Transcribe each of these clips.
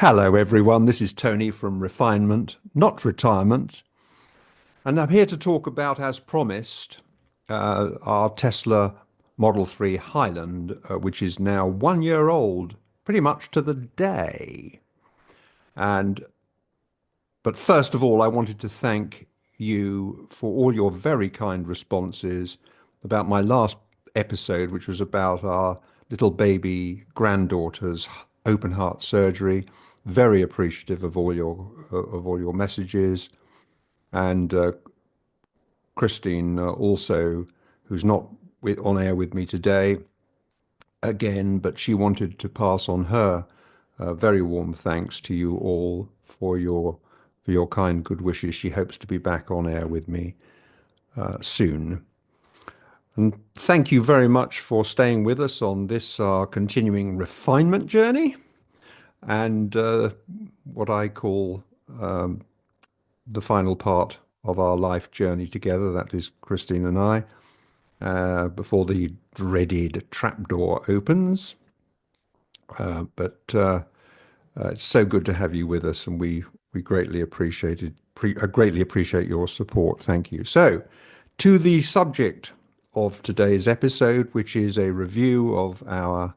Hello, everyone. This is Tony from Refinement, not Retirement. And I'm here to talk about, as promised, our Tesla Model 3 Highland, which is now 1 year old, pretty much to the day. And but first of all, I wanted to thank you for all your very kind responses about my last episode, which was about our little baby granddaughter's open heart surgery. Very appreciative of all your messages, and Christine also, who's not on air with me today again, but she wanted to pass on her very warm thanks to you all for your kind good wishes. She hopes to be back on air with me soon. And thank you very much for staying with us on this continuing refinement journey, and what I call the final part of our life journey together. That is Christine and I, before the dreaded trapdoor opens. But it's so good to have you with us, and we greatly greatly appreciate your support. Thank you. So, to the subject of today's episode, which is a review of our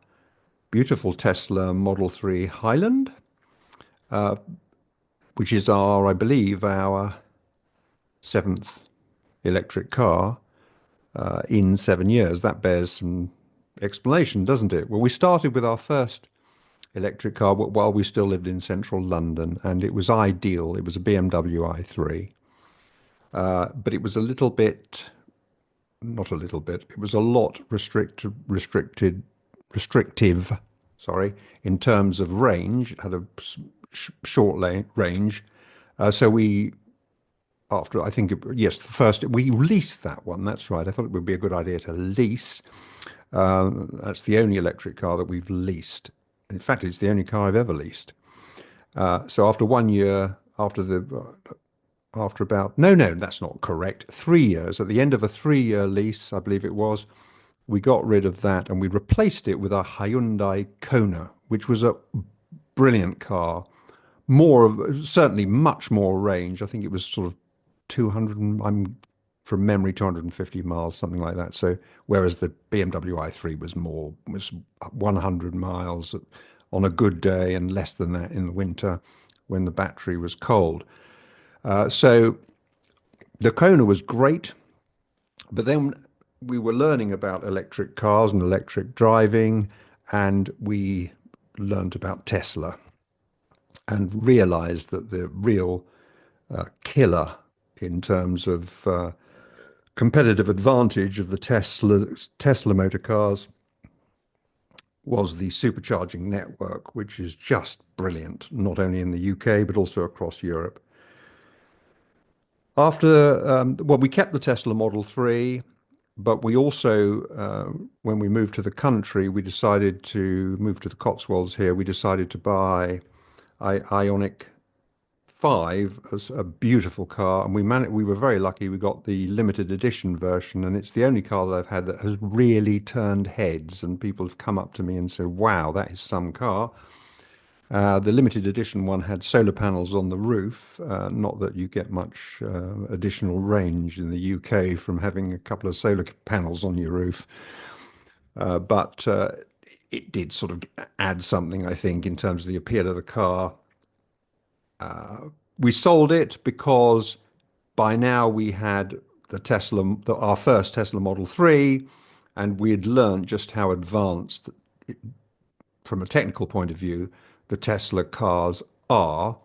beautiful Tesla Model 3 Highland, which is I believe, our seventh electric car in 7 years. That bears some explanation, doesn't it? Well, we started with our first electric car while we still lived in central London, and it was ideal. It was a BMW i3, but it was a little bit, not a little bit, it was a lot restrictive, sorry, in terms of range. It had a short range. So we, after, I think, yes, the first, we leased that one. That's right. I thought it would be a good idea to lease. That's the only electric car that we've leased. In fact, it's the only car I've ever leased. So after 1 year, after about, no, that's not correct, 3 years, at the end of a 3 year lease, I believe it was, we got rid of that and we replaced it with a Hyundai Kona, which was a brilliant car. Certainly much more range. I think it was sort of 200, I'm from memory, 250 miles, something like that. So whereas the BMW i3 was 100 miles on a good day and less than that in the winter when the battery was cold. So the Kona was great, but then we were learning about electric cars and electric driving, and we learned about Tesla and realized that the real killer in terms of competitive advantage of the Tesla motor cars was the supercharging network, which is just brilliant, not only in the UK, but also across Europe. Well, we kept the Tesla Model 3, but we also, when we moved to the country, we decided to move to the Cotswolds here. We decided to buy Ioniq 5 as a beautiful car, and we were very lucky. We got the limited edition version, and it's the only car that I've had that has really turned heads, and people have come up to me and said, wow, that is some car. The limited edition one had solar panels on the roof. Not that you get much additional range in the UK from having a couple of solar panels on your roof, but it did sort of add something, I think, in terms of the appeal of the car. We sold it because by now we had our first Tesla Model 3, and we had learned just how advanced, from a technical point of view, the Tesla cars are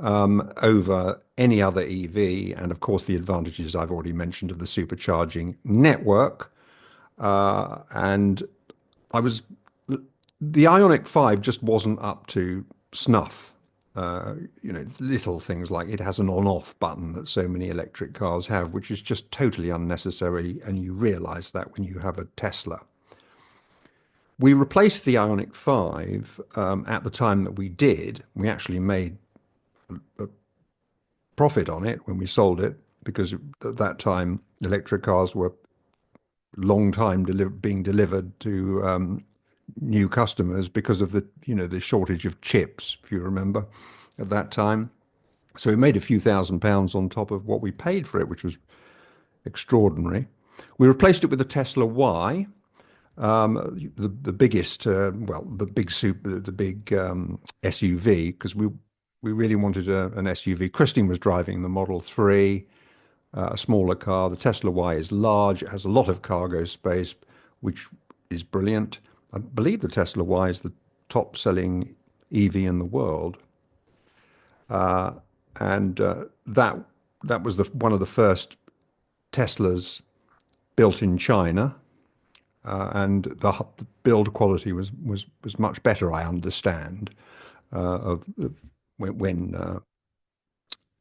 over any other EV, and of course the advantages I've already mentioned of the supercharging network. And the Ioniq 5 just wasn't up to snuff. Little things like it has an on-off button that so many electric cars have, which is just totally unnecessary, and you realize that when you have a Tesla. We replaced the Ioniq 5 at the time that we did. We actually made a profit on it when we sold it, because at that time electric cars were long time being delivered to new customers because of the shortage of chips, if you remember, at that time. So we made a few £1,000s on top of what we paid for it, which was extraordinary. We replaced it with a Tesla Y, the biggest, well, the big super, the big SUV, because we really wanted an SUV. Christine was driving the Model 3, a smaller car. The Tesla Y is large. It has a lot of cargo space, which is brilliant. I believe the Tesla Y is the top selling EV in the world. And that was one of the first Teslas built in China, and the build quality was much better, I understand, of when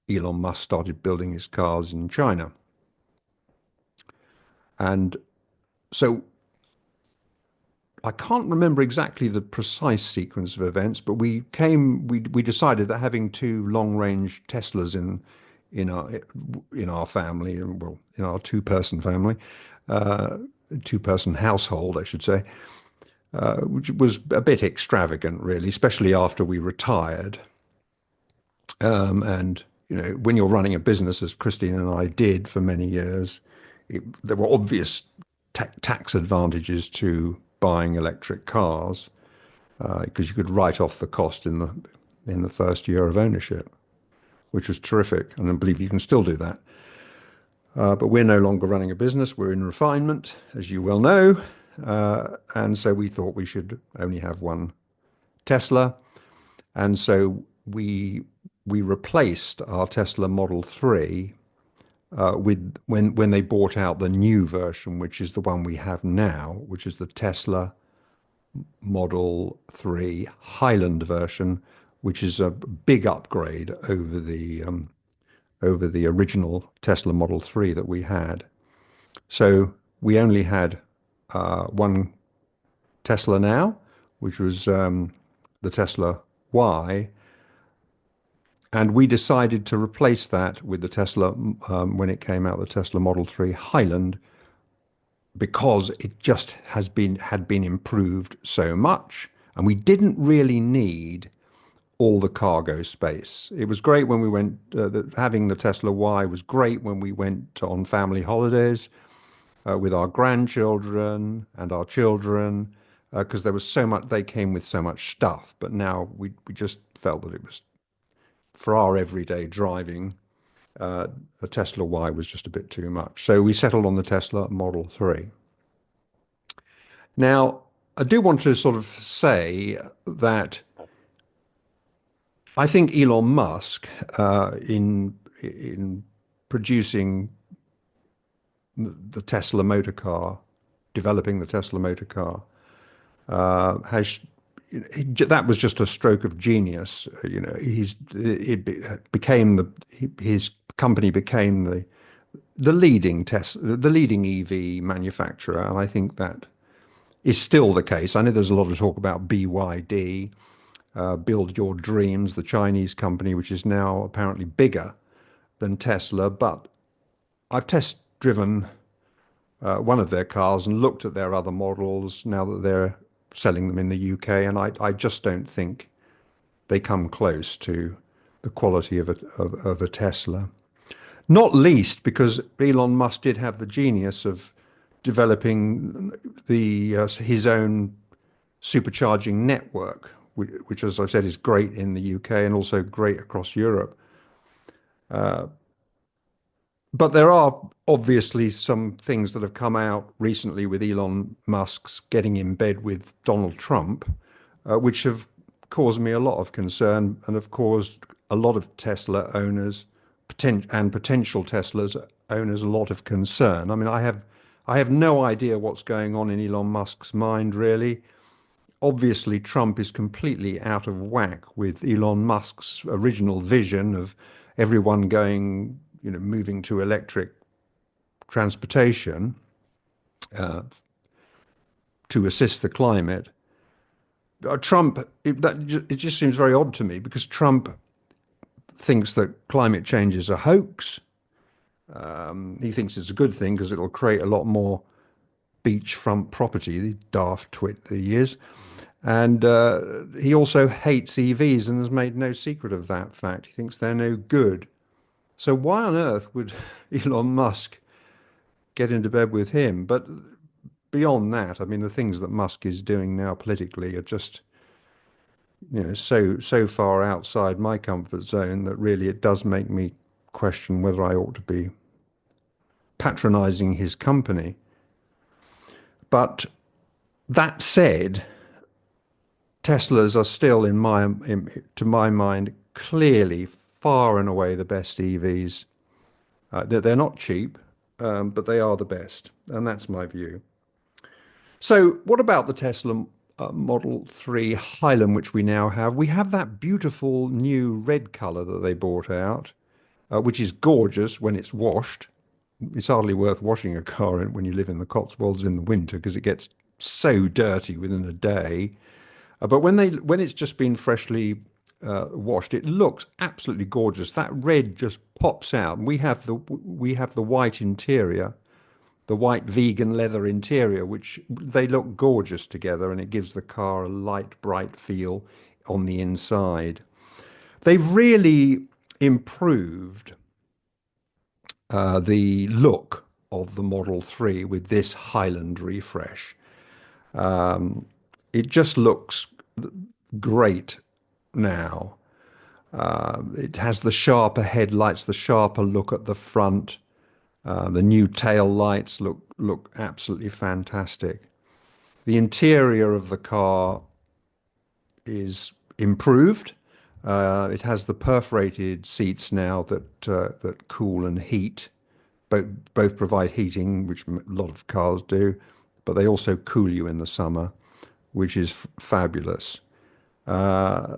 Elon Musk started building his cars in China. And so I can't remember exactly the precise sequence of events, but we decided that having two long range Teslas in our in our family, well, in our two-person family, uh, two-person household, I should say, which was a bit extravagant, really, especially after we retired. And when you're running a business, as Christine and I did for many years, there were obvious tax advantages to buying electric cars because you could write off the cost in the first year of ownership, which was terrific. And I believe you can still do that. But we're no longer running a business. We're in refinement, as you well know. And so we thought we should only have one Tesla. And so we replaced our Tesla Model 3 with when they bought out the new version, which is the one we have now, which is the Tesla Model 3 Highland version, which is a big upgrade over the original Tesla Model 3 that we had. So we only had one Tesla now, which was the Tesla Y, and we decided to replace that with the Tesla when it came out, the Tesla Model 3 Highland, because it just had been improved so much, and we didn't really need all the cargo space. It was great when we went. Having the Tesla Y was great when we went on family holidays with our grandchildren and our children, because there was so much. They came with so much stuff. But now we just felt that it was for our everyday driving. The Tesla Y was just a bit too much. So we settled on the Tesla Model 3. Now, I do want to sort of say that I think Elon Musk, in producing the Tesla motor car, developing the Tesla motor car, has that was just a stroke of genius. It became his company became the leading EV manufacturer, and I think that is still the case. I know there's a lot of talk about BYD, Build Your Dreams, the Chinese company, which is now apparently bigger than Tesla. But I've test driven one of their cars and looked at their other models now that they're selling them in the UK, and I just don't think they come close to the quality of a Tesla. Not least because Elon Musk did have the genius of developing his own supercharging network, which, as I said, is great in the UK and also great across Europe. But there are obviously some things that have come out recently with Elon Musk's getting in bed with Donald Trump, which have caused me a lot of concern and have caused a lot of Tesla owners and potential Tesla's owners a lot of concern. I mean, I have no idea what's going on in Elon Musk's mind, really. Obviously, Trump is completely out of whack with Elon Musk's original vision of everyone moving to electric transportation to assist the climate. It just seems very odd to me because Trump thinks that climate change is a hoax. He thinks it's a good thing because it'll create a lot more beachfront property, the daft twit that he is. And he also hates EVs and has made no secret of that fact. He thinks they're no good. So why on earth would Elon Musk get into bed with him? But beyond that, I mean, the things that Musk is doing now politically are just, so far outside my comfort zone that really it does make me question whether I ought to be patronizing his company. But that said, Teslas are still, to my mind, clearly far and away the best EVs. They're not cheap, but they are the best, and that's my view. So, what about the Tesla Model 3 Highland, which we now have? We have that beautiful new red color that they brought out, which is gorgeous when it's washed. It's hardly worth washing a car when you live in the Cotswolds in the winter because it gets so dirty within a day. But when it's just been freshly washed, it looks absolutely gorgeous. That red just pops out. We have the white interior, the white vegan leather interior, which they look gorgeous together, and it gives the car a light, bright feel on the inside. They've really improved the look of the Model 3 with this Highland refresh. It just looks great now. It has the sharper headlights, the sharper look at the front. The new tail lights look absolutely fantastic. The interior of the car is improved. It has the perforated seats now that cool and heat. Both provide heating, which a lot of cars do, but they also cool you in the summer, which is fabulous. It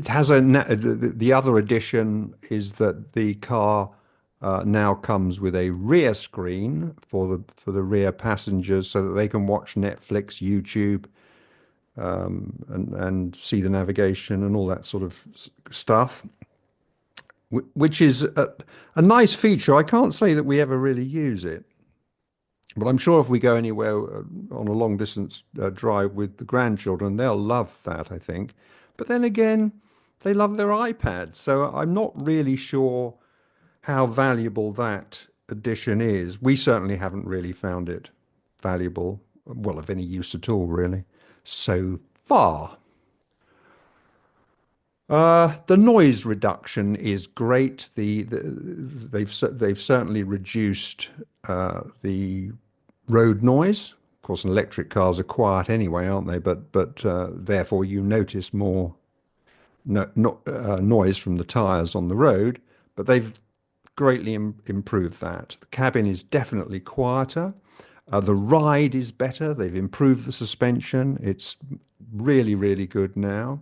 has the other addition is that the car now comes with a rear screen for the rear passengers, so that they can watch Netflix, YouTube, and see the navigation and all that sort of stuff, which is a nice feature. I can't say that we ever really use it, but I'm sure if we go anywhere on a long distance drive with the grandchildren, they'll love that, I think. But then again, they love their iPads, so I'm not really sure how valuable that addition is. We certainly haven't really found it valuable, well, of any use at all, really, so far. The noise reduction is great. They've certainly reduced the road noise. Of course, electric cars are quiet anyway, aren't they? But therefore you notice more noise from the tyres on the road. But they've greatly improved that. The cabin is definitely quieter. The ride is better. They've improved the suspension. It's really, really good now.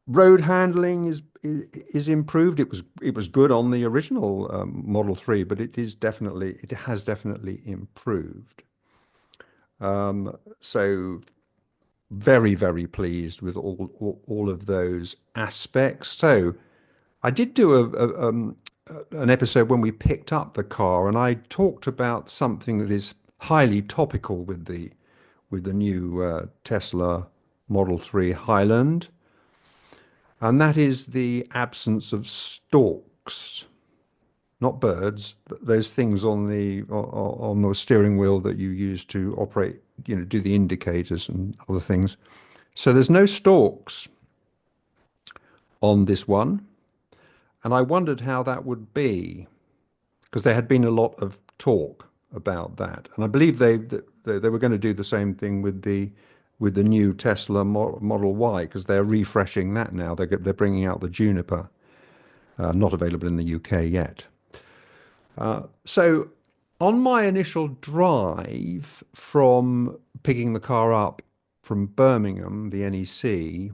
Road handling is improved. It was good on the original Model 3, but it has definitely improved. So very, very pleased with all of those aspects. So I did do an episode when we picked up the car, and I talked about something that is highly topical with the new Tesla Model 3 Highland, and that is the absence of stalks, not birds, but those things on the steering wheel that you use to operate, do the indicators and other things. So there's no stalks on this one, and I wondered how that would be, because there had been a lot of talk about that, and I believe they were going to do the same thing with the new Tesla Model Y, because they're refreshing that now. They're bringing out the Juniper, not available in the UK yet. So on my initial drive from picking the car up from Birmingham, the NEC,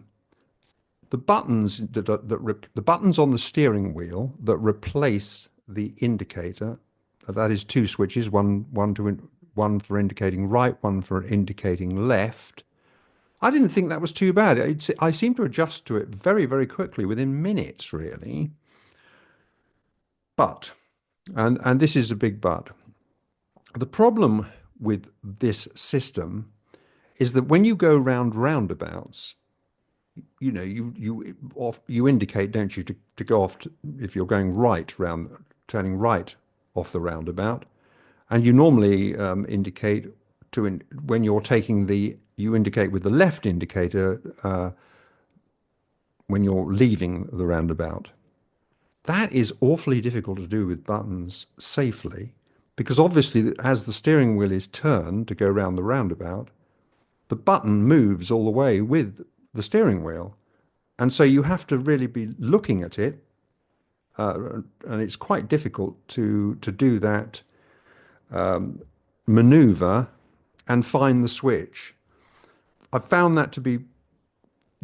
the buttons the buttons on the steering wheel that replace the indicator, that is two switches, one for indicating right, one for indicating left. I didn't think that was too bad. I seemed to adjust to it very, very quickly, within minutes, really. But, and this is a big but, The problem with this system is that when you go round roundabouts, you indicate, don't you, to go off if you're going right round, turning right off the roundabout, and you normally indicate when you're taking you indicate with the left indicator when you're leaving the roundabout. That is awfully difficult to do with buttons safely because obviously, as the steering wheel is turned to go round the roundabout, the button moves all the way with the steering wheel. And so you have to really be looking at it, and it's quite difficult to do that maneuver and find the switch. I found that to be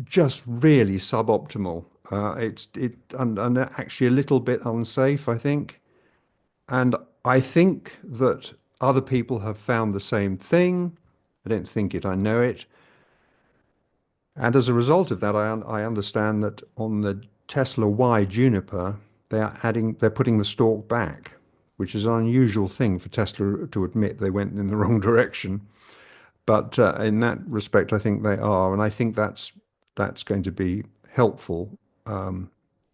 just really suboptimal. And actually a little bit unsafe, I think. And I think that other people have found the same thing. I don't think it, I know it. And as a result of that, I understand that on the Tesla Y Juniper, they're putting the stalk back, which is an unusual thing for Tesla to admit they went in the wrong direction. But in that respect, I think they are, and I think that's going to be helpful,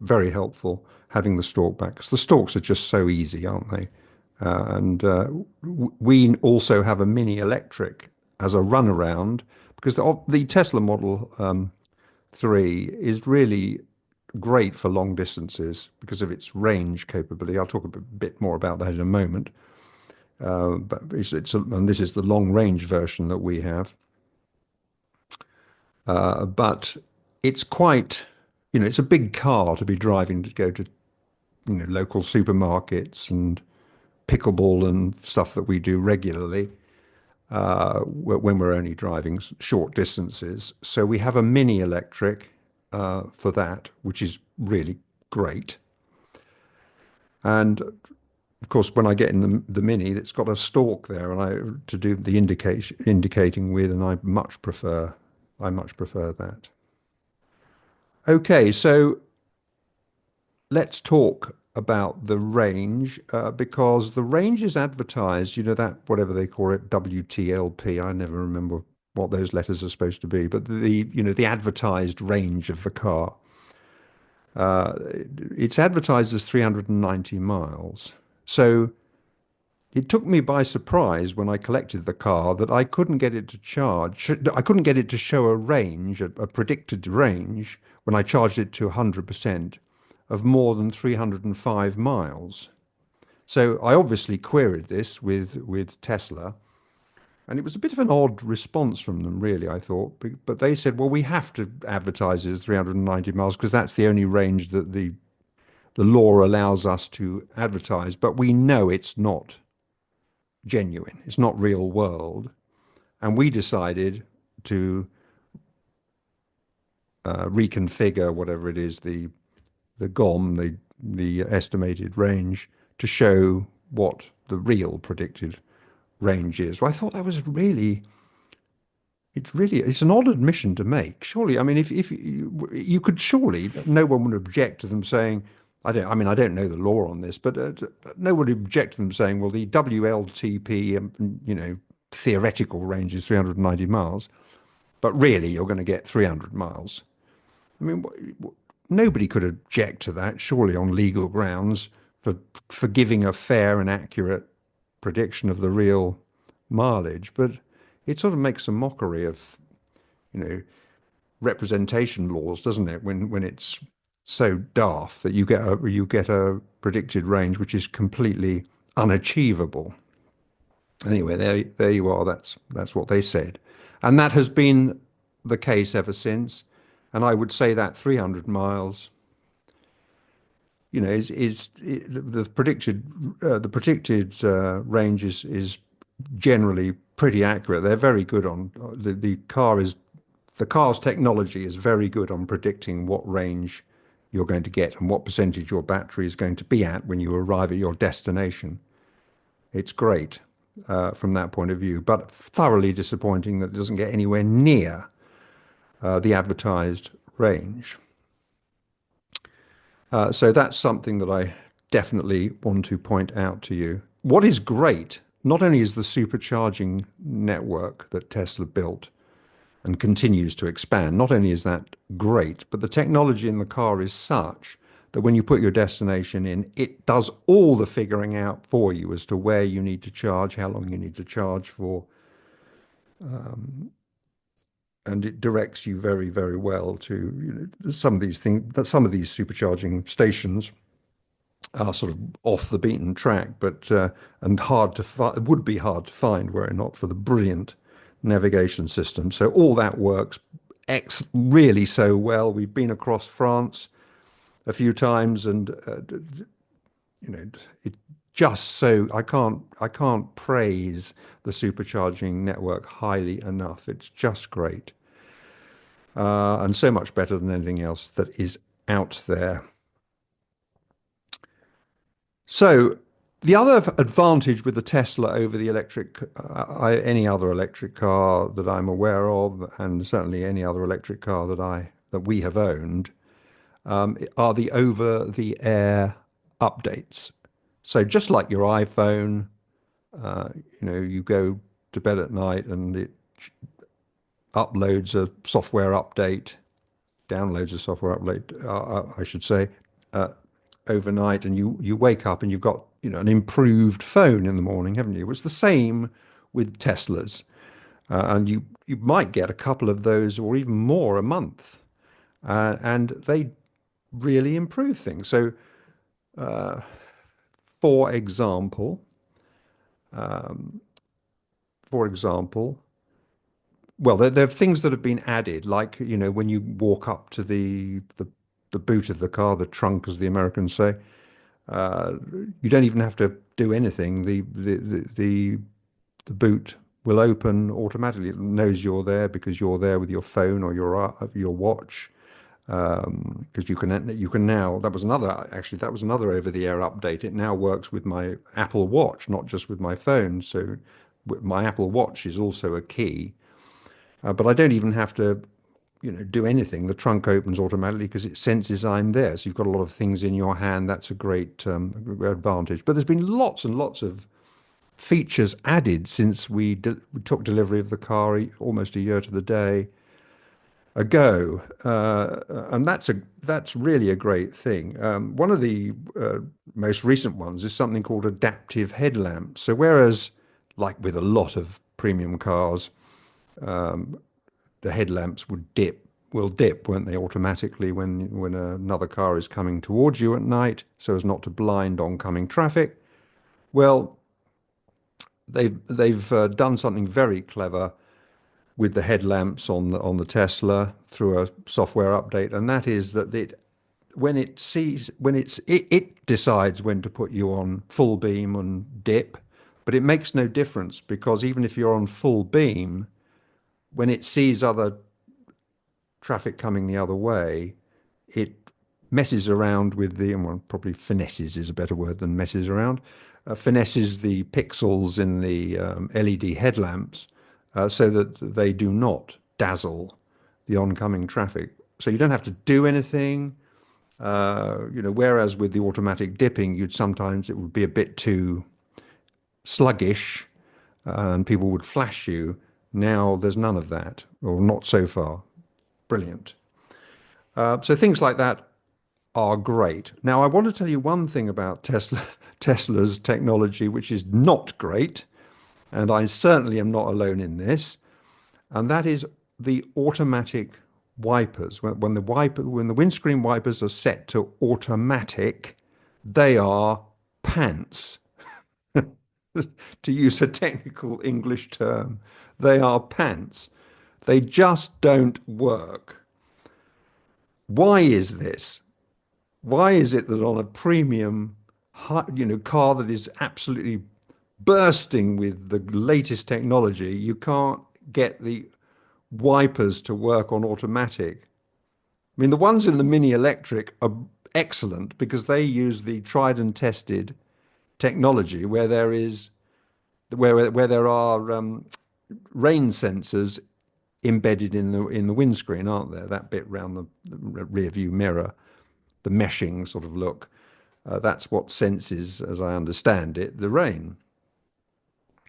very helpful, having the stalk back because the stalks are just so easy, aren't they? And we also have a mini electric as a runaround because the Tesla Model 3 is really great for long distances because of its range capability. I'll talk a bit more about that in a moment. But and this is the long range version that we have. But it's quite, it's a big car to be driving to go to, local supermarkets and pickleball and stuff that we do regularly when we're only driving short distances. So we have a mini electric for that, which is really great. And of course, when I get in the mini, it's got a stalk there, and to do the indicating with, and I much prefer that. Okay, so let's talk about the range because the range is advertised, that whatever they call it, WTLP. I never remember what those letters are supposed to be, but the advertised range of the car. Uh, it's advertised as 390 miles. So it took me by surprise when I collected the car that I couldn't get it to charge. I couldn't get it to show a range, a predicted range, when I charged it to 100% of more than 305 miles. So I obviously queried this with Tesla, and it was a bit of an odd response from them, really, I thought. But they said, well, we have to advertise it as 390 miles because that's the only range that the law allows us to advertise. But we know it's not genuine. It's not real world. And we decided to reconfigure whatever it is, the GOM, the estimated range, to show what the real predicted range is. Well, I thought that was it's an odd admission to make. Surely, I mean, if you could surely, no one would object to them saying, I don't know the law on this, but no one would object to them saying, well, the WLTP, theoretical range is 390 miles, but really you're going to get 300 miles. I mean, nobody could object to that, surely, on legal grounds for giving a fair and accurate prediction of the real mileage. But it sort of makes a mockery of, you know, representation laws, doesn't it? When it's so daft that you get a predicted range which is completely unachievable. Anyway, there you are. That's what they said, and that has been the case ever since. And I would say that 300 miles, is the predicted range is generally pretty accurate. They're very good on the car's technology is very good on predicting what range you're going to get and what percentage your battery is going to be at when you arrive at your destination. It's great from that point of view, but thoroughly disappointing that it doesn't get anywhere near the advertised range. So that's something that I definitely want to point out to you. What is great not only is the supercharging network that Tesla built and continues to expand, not only is that great, but the technology in the car is such that when you put your destination in, it does all the figuring out for you as to where you need to charge, how long you need to charge for, and it directs you very, very well to, some of these things. That some of these supercharging stations are sort of off the beaten track, but and hard to find. Would be hard to find were it not for the brilliant navigation system. So all that works really so well. We've been across France a few times, and it just so I can't praise the supercharging network highly enough. It's just great, and so much better than anything else that is out there. So the other advantage with the Tesla over the any other electric car that I'm aware of, and certainly any other electric car that we have owned, are the over-the-air updates. So just like your iPhone, you go to bed at night and it uploads a software update, downloads a software update, I should say, uh, overnight, and you wake up and you've got an improved phone in the morning, haven't you? It's the same with Teslas, and you might get a couple of those or even more a month, and they really improve things. So, for example, for example, well, there are things that have been added, like when you walk up to the boot of the car, the trunk, as the Americans say. Uh, you don't even have to do anything. The boot will open automatically. It knows you're there because you're there with your phone or your watch. Because you can now. That was another over-the-air update. It now works with my Apple Watch, not just with my phone. So my Apple Watch is also a key. But I don't even have to do anything. The trunk opens automatically because it senses I'm there. So you've got a lot of things in your hand. That's a great advantage. But there's been lots and lots of features added since we took delivery of the car almost a year to the day ago, and that's really a great thing. One of the most recent ones is something called adaptive headlamps. So whereas, like with a lot of premium cars, the headlamps will dip, won't they, automatically when another car is coming towards you at night, so as not to blind oncoming traffic. Well, they've done something very clever with the headlamps on the Tesla through a software update, and that is that it decides when to put you on full beam and dip, but it makes no difference because even if you're on full beam, when it sees other traffic coming the other way, it messes around with well, probably finesses is a better word than messes around, finesses the pixels in the LED headlamps so that they do not dazzle the oncoming traffic. So you don't have to do anything. Whereas with the automatic dipping, it would be a bit too sluggish, and people would flash you. Now there's none of that, or not so far. Brilliant. So things like that are great. Now, I want to tell you one thing about Tesla's technology, which is not great, and I certainly am not alone in this, and that is the automatic wipers. When the windscreen wipers are set to automatic, they are pants. To use a technical English term, they are pants. They just don't work. Why is this? Why is it that on a premium, car that is absolutely bursting with the latest technology, you can't get the wipers to work on automatic? I mean, the ones in the Mini Electric are excellent because they use the tried and tested technology where there are rain sensors embedded in the windscreen, aren't there? That bit round the rear view mirror, the meshing sort of look. That's what senses, as I understand it, the rain.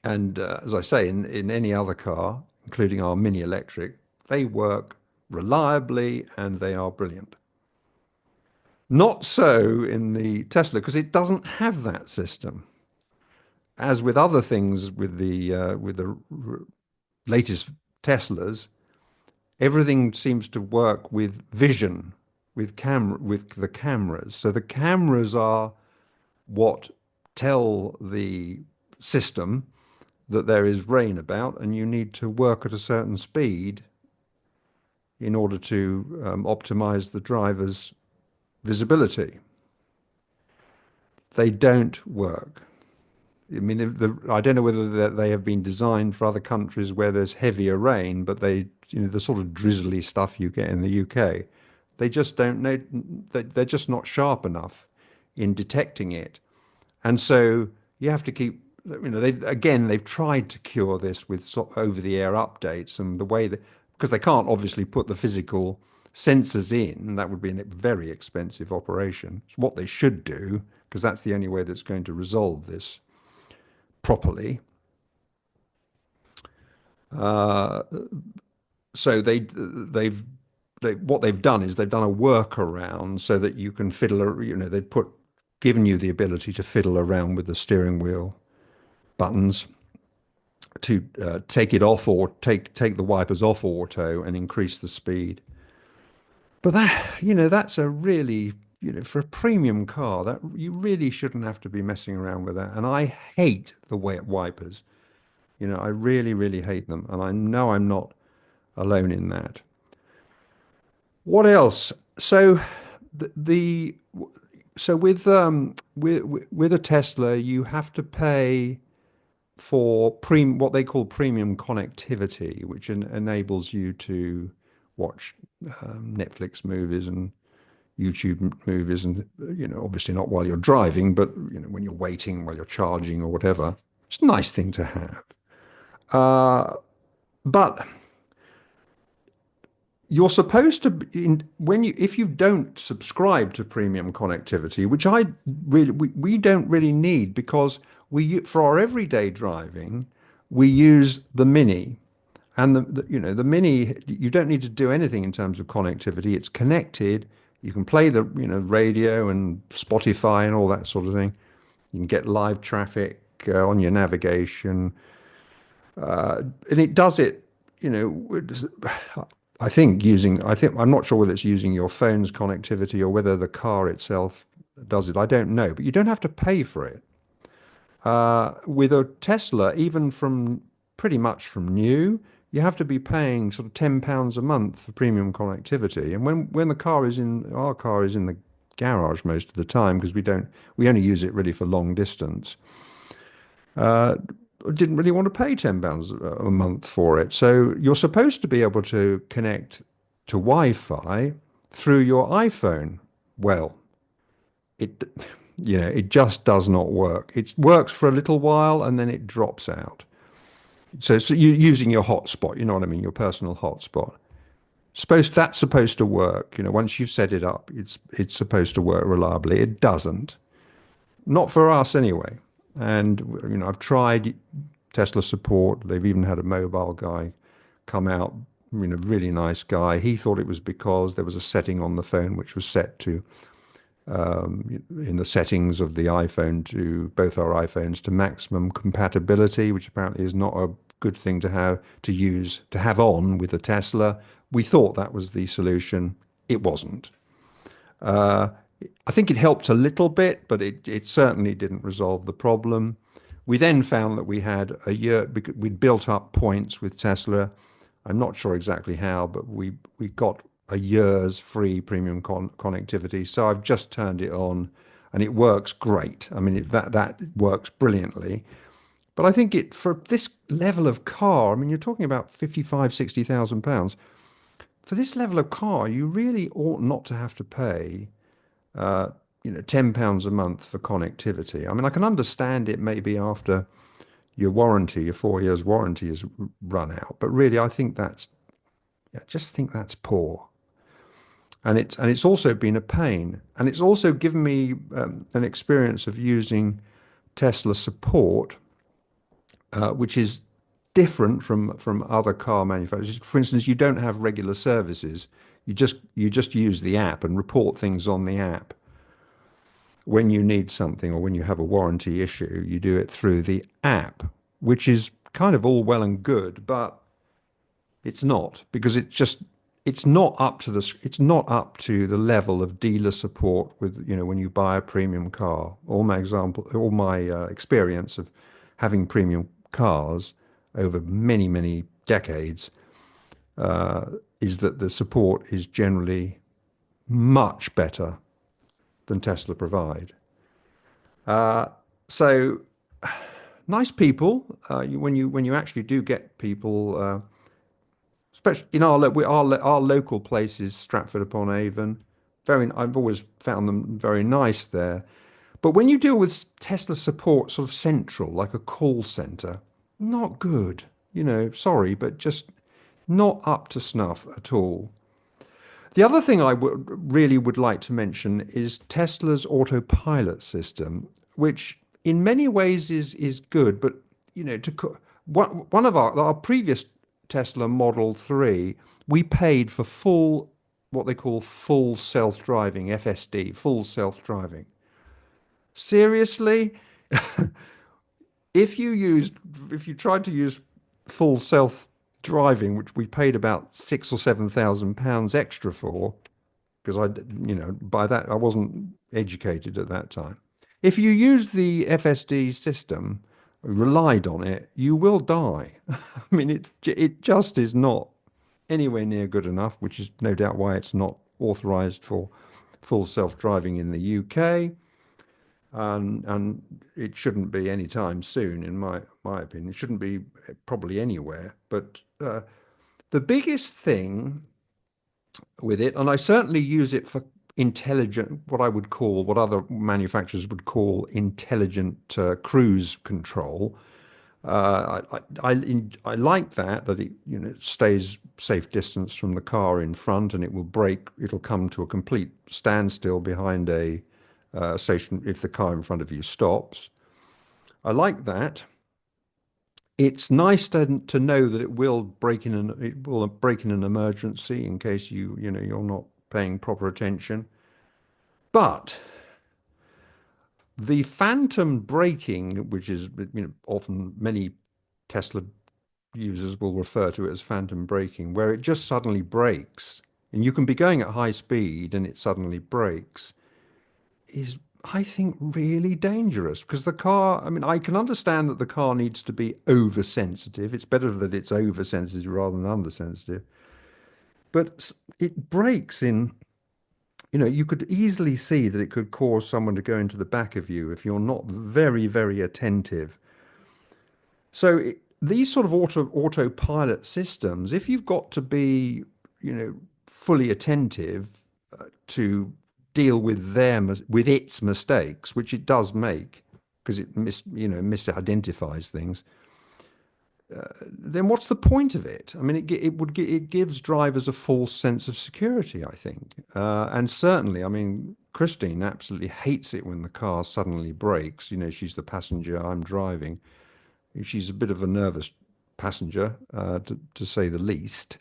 And as I say, in any other car, including our Mini Electric, they work reliably and they are brilliant. Not so in the Tesla because it doesn't have that system. As with other things with the latest Teslas, everything seems to work with vision, with the cameras. So the cameras are what tell the system that there is rain about and you need to work at a certain speed in order to optimize the driver's visibility. They don't work. I mean, I don't know whether they have been designed for other countries where there's heavier rain, but the sort of drizzly stuff you get in the UK, they just don't know, they're just not sharp enough in detecting it. And so you have to keep, they've tried to cure this with over-the-air updates and the way that, because they can't obviously put the physical sensors in, that would be a very expensive operation. It's what they should do, because that's the only way that's going to resolve this properly. Uh, so what they've done is they've done a workaround so that you can they've given you the ability to fiddle around with the steering wheel buttons to take it off or take the wipers off auto and increase the speed. But that's a really, for a premium car, that you really shouldn't have to be messing around with that. And I hate the wet wipers. I really, really hate them. And I know I'm not alone in that. What else? So the so with a Tesla, you have to pay for what they call premium connectivity, which enables you to watch Netflix movies and YouTube movies, and obviously not while you're driving, but when you're waiting, while you're charging or whatever. It's a nice thing to have. Uh, but you're supposed to when you if you don't subscribe to premium connectivity, which we don't really need because for our everyday driving we use the Mini. And the Mini, you don't need to do anything in terms of connectivity. It's connected. You can play the radio and Spotify and all that sort of thing. You can get live traffic on your navigation, and it does it. You know, I think I'm not sure whether it's using your phone's connectivity or whether the car itself does it. I don't know, but you don't have to pay for it. With a Tesla, even from pretty much from new, you have to be paying sort of £10 a month for premium connectivity. And when our car is in the garage most of the time because we only use it really for long distance. Uh, didn't really want to pay £10 a month for it. So you're supposed to be able to connect to Wi-Fi through your iPhone. Well, it it just does not work. It works for a little while and then it drops out. So you're using your hotspot, you know what I mean, your personal hotspot. That's supposed to work. Once you've set it up, it's supposed to work reliably. It doesn't. Not for us anyway. And I've tried Tesla support. They've even had a mobile guy come out, really nice guy. He thought it was because there was a setting on the phone which was set to in the settings of the iPhone to both our iPhones to maximum compatibility, which apparently is not a good thing to have on with a Tesla. We thought that was the solution. It wasn't. Uh, I think it helped a little bit, but it certainly didn't resolve the problem. We then found that we had a year, because we'd built up points with Tesla. I'm not sure exactly how, but we got a year's free premium connectivity. So I've just turned it on and it works great. I mean, that works brilliantly. But I think for this level of car, I mean, you're talking about 55, 60,000 pounds. For this level of car, you really ought not to have to pay uh, £10 a month for connectivity. I mean, I can understand it maybe after your 4 years warranty is run out, but really, I just think that's poor. And it's also been a pain, and it's also given me an experience of using Tesla support which is different from other car manufacturers. For instance, you don't have regular services. You just use the app and report things on the app. When you need something or when you have a warranty issue, you do it through the app, which is kind of all well and good, but it's not because it's not up to the level of dealer support with, when you buy a premium car. All my experience of having premium cars over many, many decades is that the support is generally much better than Tesla provide. So nice people. When you actually do get people, especially in our local places, Stratford upon Avon. I've always found them very nice there. But when you deal with Tesla support, sort of central, like a call center, not good. Sorry, but just not up to snuff at all. The other thing I would like to mention is Tesla's Autopilot system, which in many ways is good, but one of our previous Tesla Model 3, we paid for full, what they call full self-driving, FSD, full self-driving. Seriously, if you used, if you tried to use full self-driving, which we paid about £6,000 or £7,000 extra for, because by that I wasn't educated at that time. If you use the FSD system, relied on it, you will die. I mean, it just is not anywhere near good enough, which is no doubt why it's not authorized for full self-driving in the UK, and it shouldn't be anytime soon, in my opinion. It shouldn't be probably anywhere. But the biggest thing with it, and I certainly use it for intelligent, what I would call, what other manufacturers would call intelligent cruise control. I like that it stays safe distance from the car in front, and it will brake. It'll come to a complete standstill behind a station if the car in front of you stops. I like that. It's nice to know that it will break in an emergency in case you're not paying proper attention. But the phantom braking, which is often many Tesla users will refer to it as phantom braking, where it just suddenly brakes, and you can be going at high speed and it suddenly brakes, is, I think, really dangerous because the car, I mean, I can understand that the car needs to be oversensitive. It's better that it's oversensitive rather than undersensitive. But it brakes in, you could easily see that it could cause someone to go into the back of you if you're not very, very attentive. So these sort of autopilot systems, if you've got to be, fully attentive to deal with with its mistakes, which it does make because it misidentifies things, then what's the point of it? I mean, it gives drivers a false sense of security, I think, and certainly, I mean, Christine absolutely hates it when the car suddenly brakes. She's the passenger, I'm driving. She's a bit of a nervous passenger, to say the least.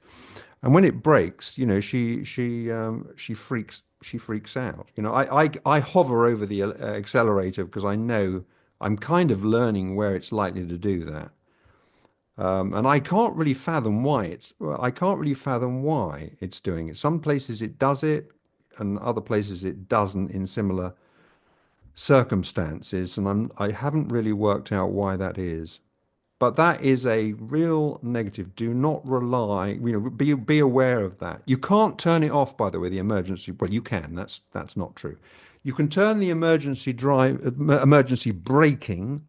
And when it breaks, she freaks out. I hover over the accelerator because I know I'm kind of learning where it's likely to do that. And I can't really fathom why it's doing it. Some places it does it, and other places it doesn't in similar circumstances. And I haven't really worked out why that is. But that is a real negative. Do not rely, be aware of that. You can't turn it off, by the way, the emergency. Well, you can. That's not true. You can turn the emergency braking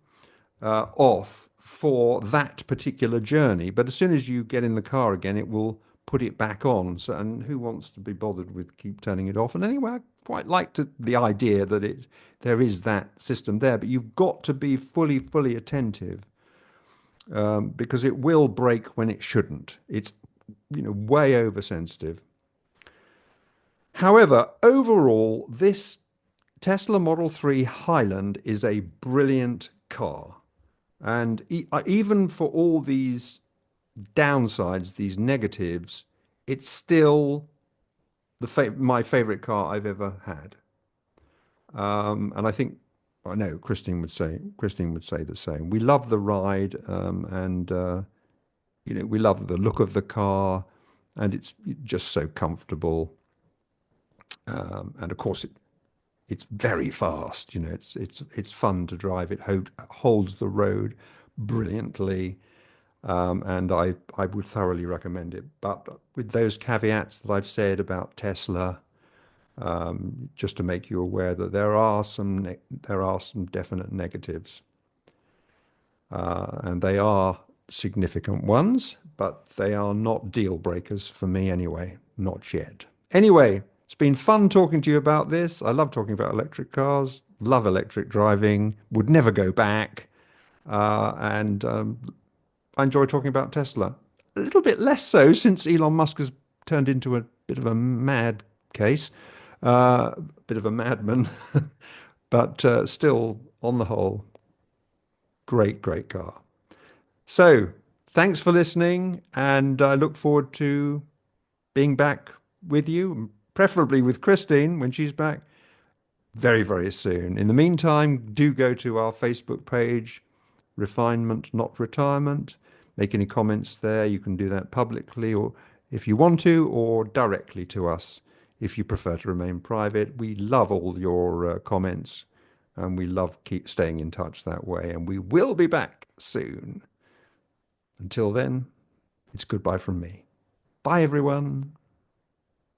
off for that particular journey. But as soon as you get in the car again, it will put it back on. So, and who wants to be bothered with keep turning it off? And anyway, I quite like the idea that there is that system there, but you've got to be fully attentive, because it will break when it shouldn't. It's way oversensitive. However, overall, this Tesla Model 3 Highland is a brilliant car. And even for all these downsides, these negatives, it's still my favorite car I've ever had. And I think I know Christine would say the same. We love the ride, and we love the look of the car, and it's just so comfortable. And of course, it's very fast. It's fun to drive. It holds the road brilliantly, and I would thoroughly recommend it. But with those caveats that I've said about Tesla, just to make you aware that there are some definite negatives, and they are significant ones, but they are not deal breakers for me anyway, not yet. Anyway, it's been fun talking to you about this. I love talking about electric cars, love electric driving, would never go back, and I enjoy talking about Tesla. A little bit less so since Elon Musk has turned into a bit of a mad case, a bit of a madman, but still, on the whole, great car. So, thanks for listening, and I look forward to being back with you, preferably with Christine when she's back very soon. In the meantime, do go to our Facebook page, Refinement Not Retirement. Make any comments there. You can do that publicly, or if you want to, or directly to us if you prefer to remain private. We love all your comments, and we love keep staying in touch that way. And we will be back soon. Until then, it's goodbye from me. Bye, everyone.